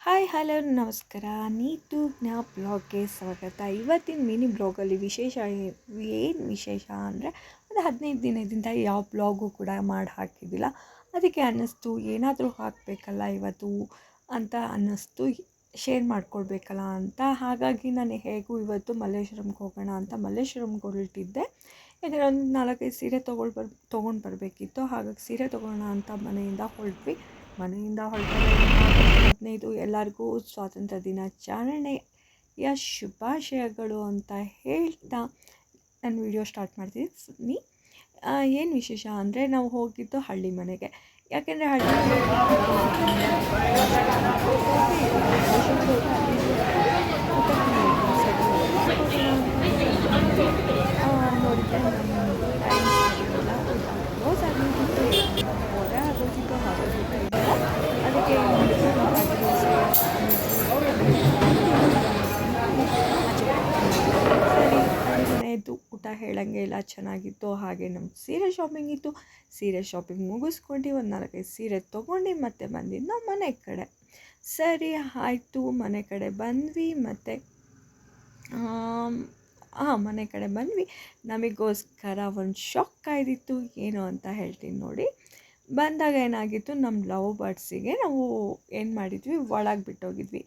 Hi hello ನಮಸ್ಕಾರ. ನೀತು ಜ್ಞಾ ಬ್ಲಾಗ್ಗೆ ಸ್ವಾಗತ. ಇವತ್ತಿನ ಮಿನಿ ಬ್ಲಾಗಲ್ಲಿ ಏನು ವಿಶೇಷ ಅಂದರೆ ಒಂದು 15 ದಿನದಿಂದ ಯಾವ ಬ್ಲಾಗು ಕೂಡ ಮಾಡಿ ಹಾಕಿದ್ದಿಲ್ಲ. ಅದಕ್ಕೆ ಅನ್ನಿಸ್ತು ಏನಾದರೂ ಹಾಕಬೇಕಲ್ಲ ಇವತ್ತು ಅಂತ ಅನ್ನಿಸ್ತು, ಶೇರ್ ಮಾಡ್ಕೊಳ್ಬೇಕಲ್ಲ ಅಂತ. ಹಾಗಾಗಿ ನಾನು ಹೇಗೂ ಇವತ್ತು ಮಲ್ಲೇಶ್ವರಂಗೆ ಹೋಗೋಣ ಅಂತ ಮಲ್ಲೇಶ್ವರಂಗೆ ಹೊರಟಿದ್ದೆ. ಯಾಕಂದರೆ ಒಂದು 4-5 ಸೀರೆ ತೊಗೊಂಡು ಬರಬೇಕಿತ್ತು. ಹಾಗಾಗಿ ಸೀರೆ ತೊಗೊಳ್ಳೋಣ ಅಂತ ಮನೆಯಿಂದ ಹೊರಟಾಗ 15 ಎಲ್ಲರಿಗೂ ಸ್ವಾತಂತ್ರ್ಯ ದಿನಾಚರಣೆಯ ಶುಭಾಶಯಗಳು ಅಂತ ಹೇಳ್ತಾ ನಾನು ವಿಡಿಯೋ ಸ್ಟಾರ್ಟ್ ಮಾಡ್ತೀನಿ. ಏನು ವಿಶೇಷ ಅಂದರೆ ನಾವು ಹೋಗಿದ್ದು ಹಳ್ಳಿ ಮನೆಗೆ. ಯಾಕೆಂದರೆ ಹಳ್ಳಿ ನೋಡಿದರೆ ನಮ್ಮ ಟೈಮ್ ಸರಿಯಿಲ್ಲ, ಕ್ಲೋಸ್ ಆಗಿಬಿಟ್ಟು ಹೊರೆ ಆಗೋಗಿತ್ತು ಅದಕ್ಕೆ ಸರಿ ಹಳ್ಳಿ ಮನೆಯದ್ದು ಊಟ ಹೇಳಂಗೆ ಇಲ್ಲ, ಚೆನ್ನಾಗಿತ್ತು. ಹಾಗೆ ನಮ್ಮ ಸೀರೆ ಶಾಪಿಂಗ್ ಇತ್ತು. ಸೀರೆ ಶಾಪಿಂಗ್ ಮುಗಿಸ್ಕೊಂಡು ಒಂದು 4-5 ಸೀರೆ ತೊಗೊಂಡು ಮತ್ತೆ ಬಂದಿದ್ದು ನಾವು ಮನೆ ಕಡೆ. ಸರಿ ಆಯಿತು, ಮನೆ ಕಡೆ ಬಂದ್ವಿ. ಮತ್ತು ಮನೆ ಕಡೆ ಬಂದ್ವಿ. ನಮಗೋಸ್ಕರ ಒಂದು ಶಾಕ್ ಕಾಯ್ದಿತ್ತು. ಏನು ಅಂತ ಹೇಳ್ತೀನಿ ನೋಡಿ. ಬಂದಾಗ ಏನಾಗಿತ್ತು, ನಮ್ಮ ಲವ್ ಬರ್ಡ್ಸಿಗೆ ನಾವು ಏನು ಮಾಡಿದ್ವಿ, ಒಳಗೆ ಬಿಟ್ಟೋಗಿದ್ವಿ.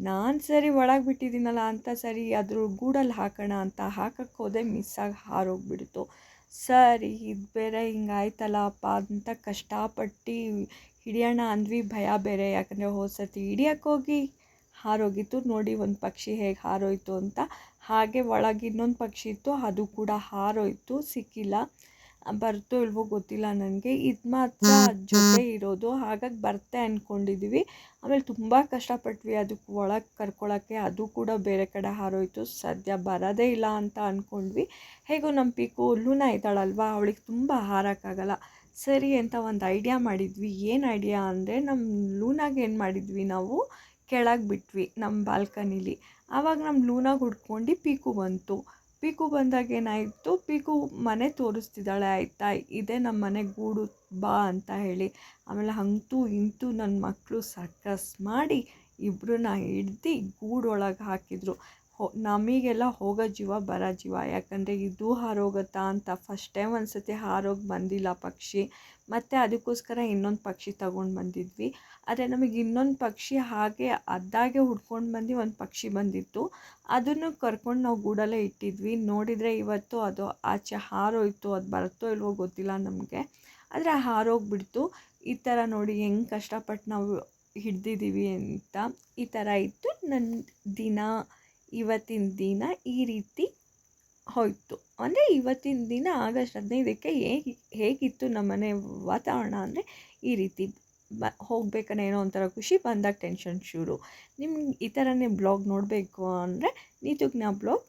ನಾನು ಸರಿ ಒಳಗೆ ಬಿಟ್ಟಿದ್ದೀನಲ್ಲ ಅಂತ ಸರಿ ಅದ್ರ ಗೂಡಲ್ಲಿ ಹಾಕೋಣ ಅಂತ ಹಾಕಕ್ಕೆ ಹೋದೆ, ಮಿಸ್ಸಾಗಿ ಹಾರೋಗ್ಬಿಡ್ತು. ಸರಿ ಇದು ಬೇರೆ ಹಿಂಗಾಯ್ತಲ್ಲಪ್ಪ ಅಂತ ಕಷ್ಟಪಟ್ಟು ಹಿಡಿಯೋಣ ಅಂದ್ವಿ. ಭಯ ಬೇರೆ, ಯಾಕಂದರೆ ಹೋದ ಸರ್ತಿ ಹಿಡಿಯೋಕ್ಕೋಗಿ ಹಾರೋಗಿತ್ತು. ನೋಡಿ ಒಂದು ಪಕ್ಷಿ ಹೇಗೆ ಹಾರೋಯ್ತು ಅಂತ. ಹಾಗೆ ಒಳಗೆ ಇನ್ನೊಂದು ಪಕ್ಷಿ ಇತ್ತು, ಅದು ಕೂಡ ಹಾರೋಯ್ತು, ಸಿಕ್ಕಿಲ್ಲ. ಬರ್ತೋ ಇಲ್ವೋ ಗೊತ್ತಿಲ್ಲ ನನಗೆ. ಇದು ಮಾತ್ರ ಜೊತೆ ಇರೋದು, ಹಾಗಾಗಿ ಬರ್ತೆ ಅಂದ್ಕೊಂಡಿದ್ವಿ. ಆಮೇಲೆ ತುಂಬ ಕಷ್ಟಪಟ್ವಿ ಅದಕ್ಕೆ ಒಳಗೆ ಕರ್ಕೊಳ್ಳೋಕ್ಕೆ. ಅದು ಕೂಡ ಬೇರೆ ಕಡೆ ಹಾರೋಯ್ತು, ಸದ್ಯ ಬರೋದೇ ಇಲ್ಲ ಅಂತ ಅಂದ್ಕೊಂಡ್ವಿ. ಹೇಗೋ ನಮ್ಮ ಪೀಕು ಲೂನಾ ಇದ್ದಾಳಲ್ವ, ಅವಳಿಗೆ ತುಂಬ ಹಾರೋಕ್ಕಾಗಲ್ಲ. ಸರಿ ಅಂತ ಒಂದು ಐಡಿಯಾ ಮಾಡಿದ್ವಿ. ಏನು ಐಡಿಯಾ ಅಂದರೆ, ನಮ್ಮ ಲೂನಾಗೆ ಏನು ಮಾಡಿದ್ವಿ, ನಾವು ಕೆಳಗೆ ಬಿಟ್ವಿ ನಮ್ಮ ಬಾಲ್ಕನಿಲಿ. ಆವಾಗ ನಮ್ಮ ಲೂನಾಗೆ ಹುಡ್ಕೊಂಡು ಪೀಕು ಬಂತು. ಪೀಕು ಬಂದಾಗ ಏನಾಯಿತು, ಪೀಕು ಮನೆ ತೋರಿಸ್ತಿದ್ದಾಳೆ, ಆಯಿತಾ, ಇದೇ ನಮ್ಮ ಮನೆ ಗೂಡು ಬಾ ಅಂತ ಹೇಳಿ. ಆಮೇಲೆ ಅಂತೂ ಇಂತೂ ನನ್ನ ಮಕ್ಕಳು ಸರ್ಕಸ್ ಮಾಡಿ ಇಬ್ಬರನ್ನ ಹಿಡ್ದು ಗೂಡೊಳಗೆ ಹಾಕಿದರು. ನಮಗೆಲ್ಲ ಹೋಗೋ ಜೀವ ಬರೋ ಜೀವ, ಯಾಕಂದರೆ ಇದು ಹಾರೋಗುತ್ತಾ ಅಂತ ಫಸ್ಟ್ ಟೈಮ್ ಒಂದು ಸತಿ ಹಾರೋಗಿ ಬಂದಿಲ್ಲ ಪಕ್ಷಿ. ಮತ್ತು ಅದಕ್ಕೋಸ್ಕರ ಇನ್ನೊಂದು ಪಕ್ಷಿ ತಗೊಂಡು ಬಂದಿದ್ವಿ. ಆದರೆ ನಮಗೆ ಇನ್ನೊಂದು ಪಕ್ಷಿ ಹಾಗೆ ಅದಾಗೆ ಹುಡ್ಕೊಂಡು ಬಂದು ಒಂದು ಪಕ್ಷಿ ಬಂದಿತ್ತು. ಅದನ್ನು ಕರ್ಕೊಂಡು ನಾವು ಗೂಡಲ್ಲೇ ಇಟ್ಟಿದ್ವಿ. ನೋಡಿದರೆ ಇವತ್ತು ಅದು ಆಚೆ ಹಾರೋಯ್ತು. ಅದು ಬರುತ್ತೋ ಇಲ್ವೋ ಗೊತ್ತಿಲ್ಲ ನಮಗೆ, ಆದರೆ ಹಾರೋಗ್ಬಿಡ್ತು. ಈ ಥರ ನೋಡಿ ಹೆಂಗೆ ಕಷ್ಟಪಟ್ಟು ನಾವು ಹಿಡ್ದಿದ್ದೀವಿ ಅಂತ. ಈ ಥರ ಇತ್ತು ನನ್ನ ಇವತ್ತಿನ ದಿನ ಈ ರೀತಿ ಹೋಯಿತು. ಅಂದರೆ ಇವತ್ತಿನ ದಿನ ಆಗಸ್ಟ್ 15ಕ್ಕೆ ಹೇಗಿತ್ತು ನಮ್ಮನೆ ವಾತಾವರಣ ಅಂದರೆ ಈ ರೀತಿ. ಹೋಗ್ಬೇಕಂದ್ರೆ ಏನೋ ಒಂಥರ ಖುಷಿ, ಬಂದಾಗ ಟೆನ್ಷನ್ ಶುರು. ನಿಮ್ಗೆ ಈ ಥರನೇ ಬ್ಲಾಗ್ ನೋಡಬೇಕು ಅಂದರೆ ನೀತು ಜ್ಞಾ ಬ್ಲಾಗ್